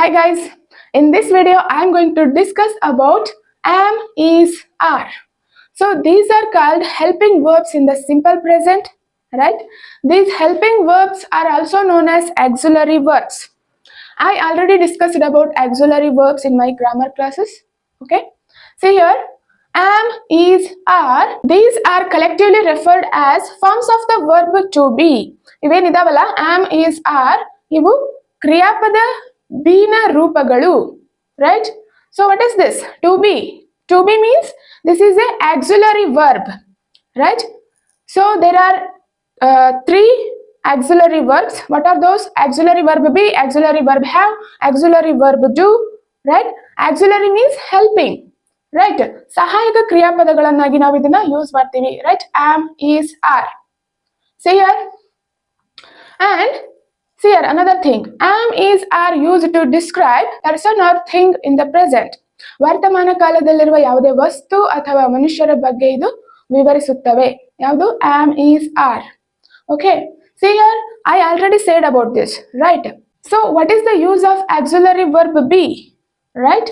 Hi guys, in this video I am going to discuss about am, is, are. So these are called helping verbs in the simple present, right? These helping verbs are also known as auxiliary verbs. I already discussed about auxiliary verbs in my grammar classes, okay? See here, am, is, are, these are collectively referred as forms of the verb to be. ಇವೇನಿದಾವಲ್ಲ am, is, are, ಇವು ಕ್ರಿಯಾಪದ be na ರೂಪಗಳು, right? So what is this? To be. To be means this is a auxiliary verb, right? So there are three auxiliary verbs. What are those? Auxiliary verb be, auxiliary verb have, auxiliary verb do, right? Auxiliary means helping, right? ಸಹಾಯಕ ಕ್ರಿಯಾಪದಗಳನ್ನಾಗಿ ನಾವು ಇದನ್ನ use ಮಾಡ್ತೀವಿ, right? Am, is, are. See here. And see here, another thing. Am, is, are used to describe person or thing in the present. ವರ್ತಮಾನ ಕಾಲದಲ್ಲಿರುವ ಯಾವುದೇ ವಸ್ತು ಅಥವಾ ಮನುಷ್ಯರ ಬಗ್ಗೆ ಇದು ವಿವರಿಸುತ್ತವೆ. ಯಾವುದು? Am, is, are. Okay. See here, I already said about this, right? So what is the use of auxiliary verb be? Right?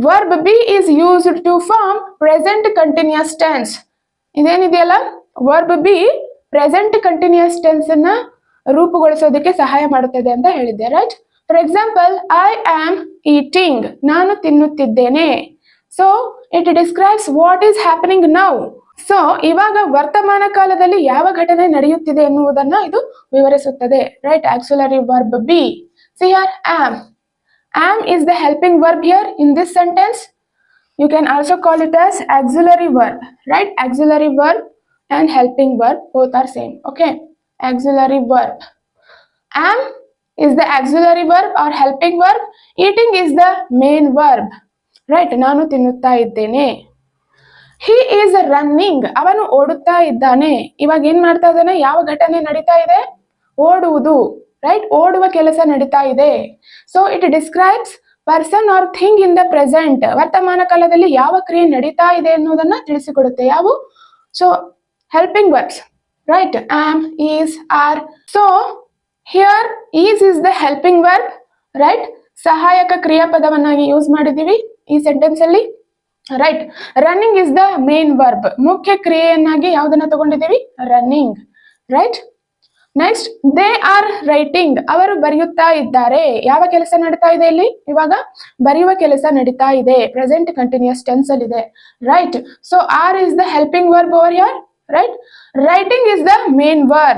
Verb be is used to form present continuous tense. ಇದೇನಿದೆಯಲ್ಲ verb be present continuous tense ಅನ್ನ ರೂಪುಗೊಳಿಸೋದಕ್ಕೆ ಸಹಾಯ ಮಾಡುತ್ತದೆ ಅಂತ ಹೇಳಿದ್ದೆ, right? For example, I am eating, ನಾನು ತಿನ್ನುತ್ತಿದ್ದೇನೆ. So it describes what is happening now. So ಇವಾಗ ವರ್ತಮಾನ ಕಾಲದಲ್ಲಿ ಯಾವ ಘಟನೆ ನಡೆಯುತ್ತಿದೆ ಎನ್ನುವುದನ್ನ ಇದು ವಿವರಿಸುತ್ತದೆ, right? Auxiliary verb be. See here, am. Am is the helping verb here in this sentence. You can also call it as auxiliary verb, right? Auxiliary verb and helping verb both are same, okay? Auxiliary verb. Am is the auxiliary verb or helping verb. Eating is the main verb, right? ನಾನು ತಿನ್ನುತ್ತಾ ಇದ್ದೇನೆ. He is running. ಅವನು ಓಡುತ್ತಾ ಇದ್ದಾನೆ. ಇವಾಗ ಏನ್ ಮಾಡ್ತಾ ಇದ್ದಾನೆ? ಯಾವ ಘಟನೆ ನಡೀತಾ ಇದೆ? ಓಡುವುದು, right? ಓಡುವ ಕೆಲಸ ನಡೀತಾ ಇದೆ. So it describes person or thing in the present. ವರ್ತಮಾನ ಕಾಲದಲ್ಲಿ ಯಾವ ಕ್ರಿಯೆ ನಡೀತಾ ಇದೆ ಅನ್ನೋದನ್ನ ತಿಳಿಸಿಕೊಡುತ್ತೆ. ಯಾವು? So helping verbs. Right? Am, is, are. So here is the helping verb, right? ಸಹಾಯಕ ಕ್ರಿಯಾಪದವನ್ನಾಗಿ ಯೂಸ್ ಮಾಡಿದೀವಿ ಈ ಸೆಂಟೆನ್ಸ್ ಅಲ್ಲಿ, right? Running is the main verb. ಮುಖ್ಯ ಕ್ರಿಯೆಯನ್ನಾಗಿ ಯಾವುದನ್ನ ತಗೊಂಡಿದ್ದೀವಿ? Running, right? Next, they are writing. ಅವರು ಬರೆಯುತ್ತಾ ಇದ್ದಾರೆ. ಯಾವ ಕೆಲಸ ನಡೀತಾ ಇದೆ ಇಲ್ಲಿ? ಇವಾಗ ಬರೆಯುವ ಕೆಲಸ ನಡೀತಾ ಇದೆ. ಪ್ರೆಸೆಂಟ್ ಕಂಟಿನ್ಯೂಸ್ ಟೆನ್ಸ್ ಅಲ್ಲಿ ಇದೆ, right? So are is the helping verb over here, right? Writing is the main verb.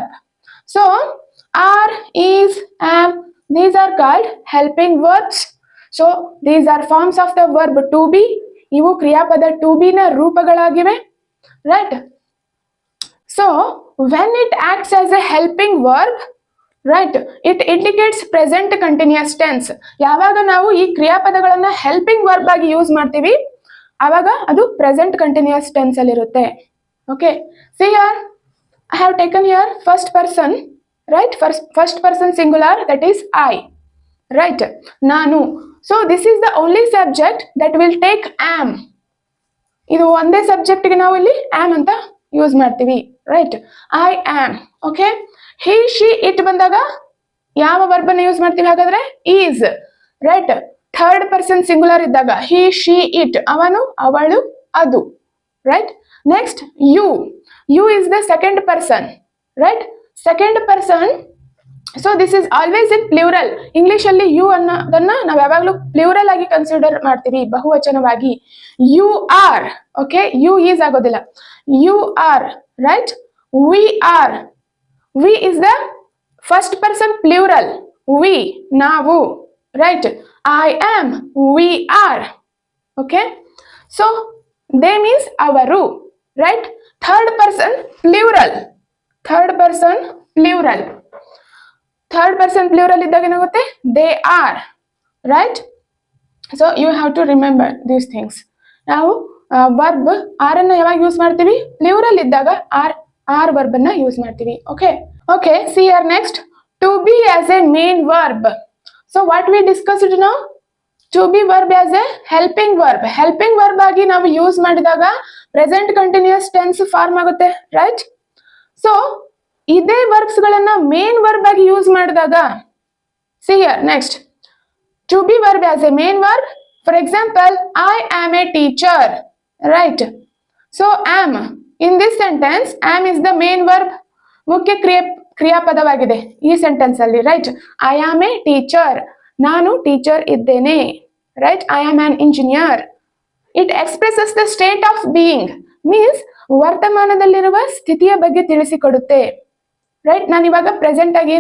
So are, is, am, these are called helping verbs. So these are forms of the verb to be. ಇವು ಕ್ರಿಯಾಪದ to be ನ ರೂಪಗಳಾಗಿವೆ, right? So when it acts as a helping verb, right, it indicates present continuous tense. ಯಾವಾಗ ನಾವು ಈ ಕ್ರಿಯಾಪದಗಳನ್ನ helping verb ಆಗಿ use ಮಾಡ್ತೀವಿ ಆವಾಗ ಅದು ಪ್ರೆಸೆಂಟ್ ಕಂಟಿನ್ಯೂಸ್ ಟೆನ್ಸ್ ಅಲ್ಲಿ ಇರುತ್ತೆ. Okay, see here, I have taken here first person, right? First person singular, that is I, right? Nanu. So this is the only subject that will take am. ಇದು ಒಂದೇ subject ಗೆ ನಾವು ಇಲ್ಲಿ am ಅಂತ use ಮಾಡ್ತೀವಿ, right? I am. Okay, he, she, it ಬಂದಾಗ ಯಾವ verb ಅನ್ನು ಯೂಸ್ ಮಾಡ್ತೀವಿ ಹಾಗಾದ್ರೆ? is, right? Third person singular ಇದ್ದಾಗ he, she, it, ಅವನು, ಅವಳು, ಅದು, right? Next, you. You is the second person, right? Second person. So this is always in plural. English ಅಲ್ಲಿ you ಅನ್ನೋದನ್ನ ನಾವು ಯಾವಾಗಲೂ ಪ್ಲೂರಲ್ ಆಗಿ ಕನ್ಸಿಡರ್ ಮಾಡ್ತೀವಿ, ಬಹುವಚನವಾಗಿ. You are, okay? You is ಆಗೋದಿಲ್ಲ. You are, right? We are. We is the first person plural. We, ನಾವು, right? I am, we are, okay? So they means avaru, right? Third person plural. Third person plural. Third person plural ಇದ್ದಾಗ ಏನಾಗುತ್ತೆ? They are, right? So you have to remember these things. ನಾವು verb R ಅನ್ನ ಯಾವಾಗ use ಮಾಡ್ತೀವಿ? Plural ಇದ್ದಾಗ R verb ಅನ್ನ use ಮಾಡ್ತೀವಿ. Okay? Okay, see here next. To be as a main verb. So what we discussed now? To be verb as a helping verb. Helping verb ಆಗಿ ನಾವು use ಮಾಡಿದಾಗ present continuous tense form ಆಗುತ್ತೆ, right? So ಇದೇ verbs ಗಳನ್ನ main verb ಆಗಿ use ಮಾಡಿದಾಗ, see here next, to be verb as a main verb. For example, I am a teacher, right? So am, in this sentence am is the main verb, ಮುಖ್ಯ ಕ್ರಿಯಾಪದವಾಗಿದೆ ಈ sentence ಅಲ್ಲಿ, right? I am a teacher, ನಾನು teacher ಇದ್ದೇನೆ, right? I am an engineer. It expresses the state of being, means ವರ್ತಮಾನದಲ್ಲಿರುವ ಸ್ಥಿತಿಯ ಬಗ್ಗೆ ತಿಳಿಸಿಕೊಡುತ್ತೆ, right? ನಾನು ಇವಾಗ ಪ್ರೆಸೆಂಟ್ ಆಗಿ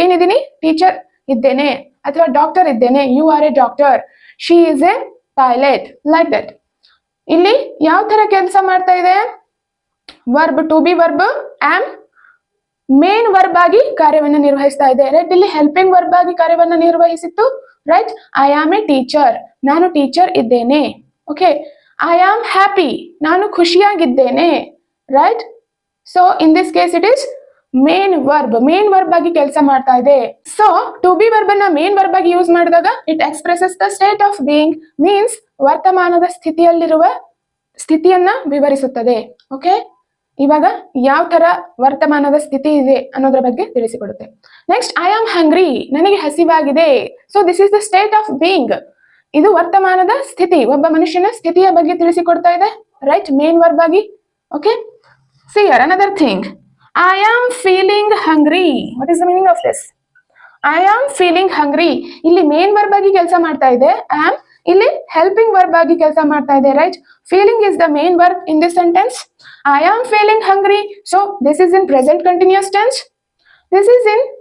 ಏನಿದ್ದೀನಿ, ಟೀಚರ್ ಇದ್ದೇನೆ ಅಥವಾ ಡಾಕ್ಟರ್ ಇದ್ದೇನೆ. You are a doctor, she is a pilot, like that. ಇಲ್ಲಿ ಯಾವ ತರ ಕೆಲಸ ಮಾಡ್ತಾ ಇದೆ? Verb, to be verb am main verb ಆಗಿ ಕಾರ್ಯವನ್ನು ನಿರ್ವಹಿಸ್ತಾ ಇದೆ, ರೈಟ್? ಇಲ್ಲಿ ಹೆಲ್ಪಿಂಗ್ ವರ್ಬ್ ಆಗಿ ಕಾರ್ಯವನ್ನು ನಿರ್ವಹಿಸಿತ್ತು, right? I am a teacher, ನಾನು ಟೀಚರ್ ಇದ್ದೇನೆ. ಓಕೆ, ಐ ಆಮ್ ಹ್ಯಾಪಿ, ನಾನು ಖುಷಿಯಾಗಿದ್ದೇನೆ, right? So in this case it is main verb ಆಗಿ ಕೆಲಸ ಮಾಡ್ತಾ ಇದೆ. ಸೊ ಟು ಬಿ ವರ್ಬ್ ಅನ್ನ ಮೇನ್ ವರ್ಬ್ ಆಗಿ ಯೂಸ್ ಮಾಡಿದಾಗ it expresses the state of being, means ವರ್ತಮಾನದ ಸ್ಥಿತಿಯನ್ನ ವಿವರಿಸುತ್ತದೆ. ಓಕೆ, ಇವಾಗ ಯಾವ ತರ ವರ್ತಮಾನದ ಸ್ಥಿತಿ ಇದೆ ಅನ್ನೋದ್ರ ಬಗ್ಗೆ ತಿಳಿಸಿಕೊಡುತ್ತೆ. ನೆಕ್ಸ್ಟ್, ಐ ಆಮ್ ಹಂಗ್ರಿ, ನನಗೆ ಹಸಿವಾಗಿದೆ. So this is the state of being, ಇದು ವರ್ತಮಾನದ ಸ್ಥಿತಿ, ಒಬ್ಬ ಮನುಷ್ಯನ ಸ್ಥಿತಿಯ ಬಗ್ಗೆ ತಿಳಿಸಿಕೊಡ್ತಾ ಇದೆ, ರೈಟ್? ಮೇನ್ ವರ್ಬ್ ಆಗಿ. Okay, see here another thing, I am feeling hungry. What is the meaning of this? I am feeling hungry, ಇಲ್ಲಿ ಮೇನ್ ವರ್ಬ್ ಆಗಿ ಕೆಲಸ ಮಾಡ್ತಾ ಇದೆ, am ಇಲ್ಲಿ ಹೆಲ್ಪಿಂಗ್ ವರ್ಬ್ ಆಗಿ ಕೆಲಸ ಮಾಡ್ತಾ ಇದೆ, right? Feeling is the main verb in this sentence. I am feeling hungry, so this is in present continuous tense.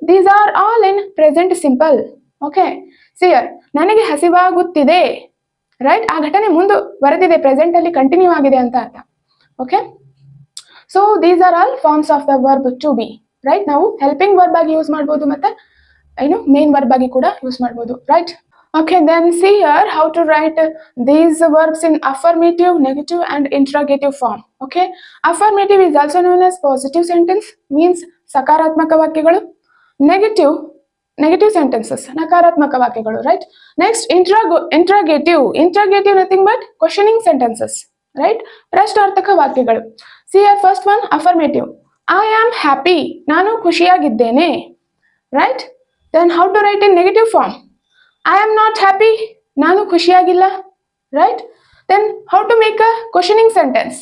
These are all in present simple. Okay, see here, ನನಗೆ ಹಸಿವಾಗುತ್ತಿದೆ, right? ಆ ಘಟನೆ ಮುಂದುವರೆದಿದೆ, present ಅಲ್ಲಿ continue ಆಗಿದೆ ಅಂತ ಅರ್ಥ. Okay, so these are all forms of the verb to be, right? ನಾವು helping verb ಆಗಿ ಯೂಸ್ ಮಾಡ್ಬೋದು, ಮತ್ತೆ ಮೇನ್ ವರ್ಬ್ ಆಗಿ ಕೂಡ ಯೂಸ್ ಮಾಡ್ಬೋದು, right? Okay, then see here how to write these verbs in affirmative, negative and interrogative form. Okay, affirmative is also known as positive sentence, means ಸಕಾರಾತ್ಮಕ ವಾಕ್ಯಗಳು. negative sentences, ನಕಾರಾತ್ಮಕ ವಾಕ್ಯಗಳು, right? Next, interrogative nothing but questioning sentences, right? ಪ್ರಶ್ನಾರ್ಥಕ ವಾಕ್ಯಗಳು. See here, first one, affirmative. I am happy, ನಾನು ಖುಷಿಯಾಗಿದ್ದೇನೆ, right? Then how to write in negative form? I am not happy, ನಾನು ಖುಷಿಯಾಗಿಲ್ಲ, right? Then how to make a questioning sentence?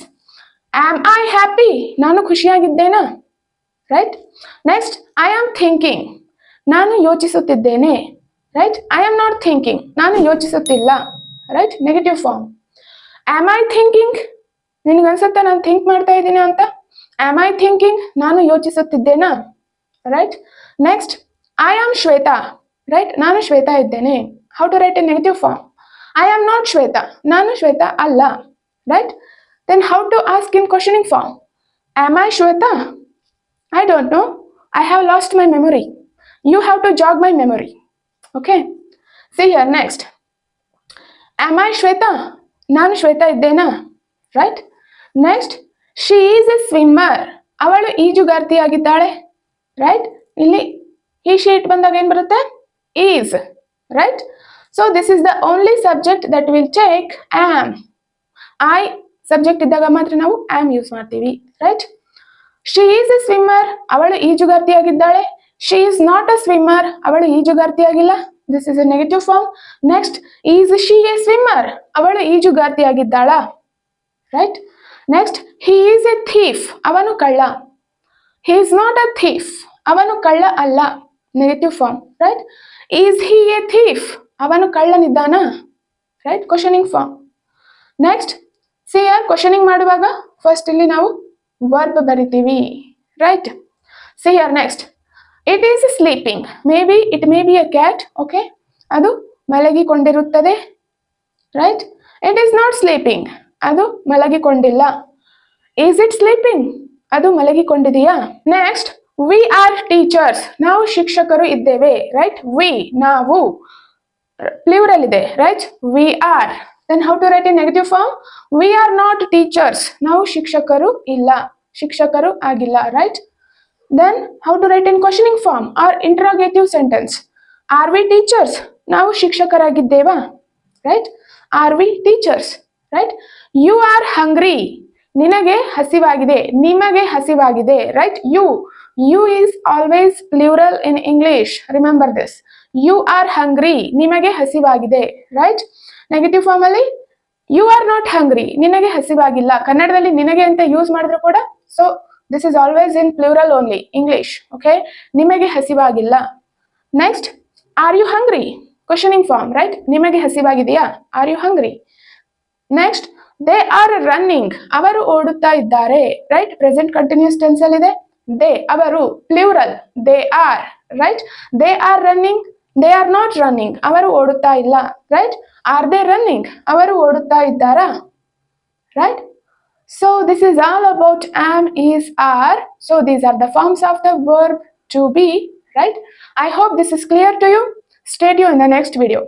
Am I happy, ನಾನು ಖುಷಿಯಾಗಿದ್ದೇನಾ, right? Next, I am thinking, ನಾನು ಯೋಚಿಸುತ್ತಿದ್ದೇನೆ, right? I am not thinking, ನಾನು ಯೋಚಿಸುತ್ತಿಲ್ಲ, right? Negative form. Am I thinking, ನಿನಗೆ ಅನ್ಸುತ್ತಾ ನಾನು think ಮಾಡ್ತಾ ಇದ್ದೀನಿ ಅಂತ? Am I thinking, ನಾನು ಯೋಚಿಸುತ್ತಿದ್ದೇನಾ, right? Next, I am Shweta, right? ನಾನು ಶ್ವೇತಾ ಇದ್ದೇನೆ. How to write in negative form? I am not Shweta, ನಾನು ಶ್ವೇತಾ ಅಲ್ಲ, right? Then how to ask in questioning form? Am I Shweta? I don't know, I have lost my memory. You have to jog my memory. Okay, see here, next, am I Shweta, ನಾನು Shweta ಇದ್ದೇನಾ, right? Next, she is a swimmer, ಅವಳು ಈಜುಗಾರ್ತಿಯಾಗಿದ್ದಾಳೆ, right? ಇಲ್ಲಿ he sheet ಬಂದಾಗ ಏನು ಬರುತ್ತೆ? Is, right? So this is the only subject that will take am. I subject ಇದ್ದಾಗ ಮಾತ್ರ ನಾವು am use ಮಾಡ್ತೀವಿ, right? She is a swimmer, ಅವಳು ಈಜುಗಾರ್ತಿಯಾಗಿದ್ದಾಳೆ. She is not a swimmer, ಅವಳು ಈಜುಗಾರ್ತಿಯಾಗಿಲ್ಲ. This is a negative form. Next, is she a swimmer, ಅವಳು ಈಜುಗಾರ್ತಿಯಾಗಿದ್ದಾಳಾ, right? Next, he is a thief, ಅವನು ಕಳ್ಳ. He is not a thief, ಅವನು ಕಳ್ಳ ಅಲ್ಲ. Negative form, right? Is he a thief, ಅವನು ಕಳ್ಳನಿದ್ದಾನಾ, right? Questioning form. Next, see here, questioning ಮಾಡುವಾಗ first ಇಲ್ಲಿ ನಾವು ವರ್ಬ್ ಬರಿತೀವಿ, right? See here, next, it is sleeping, it may be a cat. Okay, ಅದು ಮಲಗಿಕೊಂಡಿರುತ್ತದೆ, right? It is not sleeping, ಅದು ಮಲಗಿಕೊಂಡಿಲ್ಲ. Is it sleeping, ಅದು ಮಲಗಿಕೊಂಡಿದೆಯಾ? Next, we are teachers, ನಾವು ಶಿಕ್ಷಕರು ಇದ್ದೇವೆ, right? We, ನಾವು, ಪ್ಲೂರಲ್ ಇದೆ, right? We are. Then how to write in negative form? We are not teachers, ನಾವು ಶಿಕ್ಷಕರು ಇಲ್ಲ, ಶಿಕ್ಷಕರು ಆಗಿಲ್ಲ, right? Then how to write in questioning form or interrogative sentence? Are we teachers, ನಾವು ಶಿಕ್ಷಕರಾಗಿದ್ದೇವಾ, right? Are we teachers, right? You are hungry, ನಿನಗೆ ಹಸಿವಾಗಿದೆ, ನಿಮಗೆ ಹಸಿವಾಗಿದೆ, right? You, You is always plural in English. Remember this. You are hungry. ನಿಮಗೆ ಹಸಿವಾಗಿದೆ. Right? Negative form ಅಲ್ಲಿ you are not hungry, ನಿನಗೆ ಹಸಿವಾಗಿಲ್ಲ. ಕನ್ನಡದಲ್ಲಿ ನಿನಗೆ ಅಂತ ಯೂಸ್ ಮಾಡಿದ್ರು ಕೂಡ so this is always in plural only English. Okay, ನಿಮಗೆ ಹಸಿವಾಗಿಲ್ಲ. Next, are you hungry? Questioning form, right? ನಿಮಗೆ ಹಸಿವಾಗಿದೆಯಾ? Are you hungry? Next, they are running. ಅವರು ಓಡುತ್ತಾ ಇದ್ದಾರೆ. ರೈಟ್? ಪ್ರೆಸೆಂಟ್ ಕಂಟಿನ್ಯೂಸ್ ಟೆನ್ಸ್ ಅಲ್ಲಿ ಇದೆ. ದೇ, ಅವರು, plural, they are. Right? They are running, they are not running. ಅವರು ಓಡುತ್ತಾ ಇಲ್ಲ. ರೈಟ್? Are they running? ಅವರು ಓಡುತ್ತಾ ಇದ್ದಾರಾ? Right? So this is all about am, is, are. So these are the forms of the verb to be. Right? I hope this is clear to you. Stay tuned in the next video.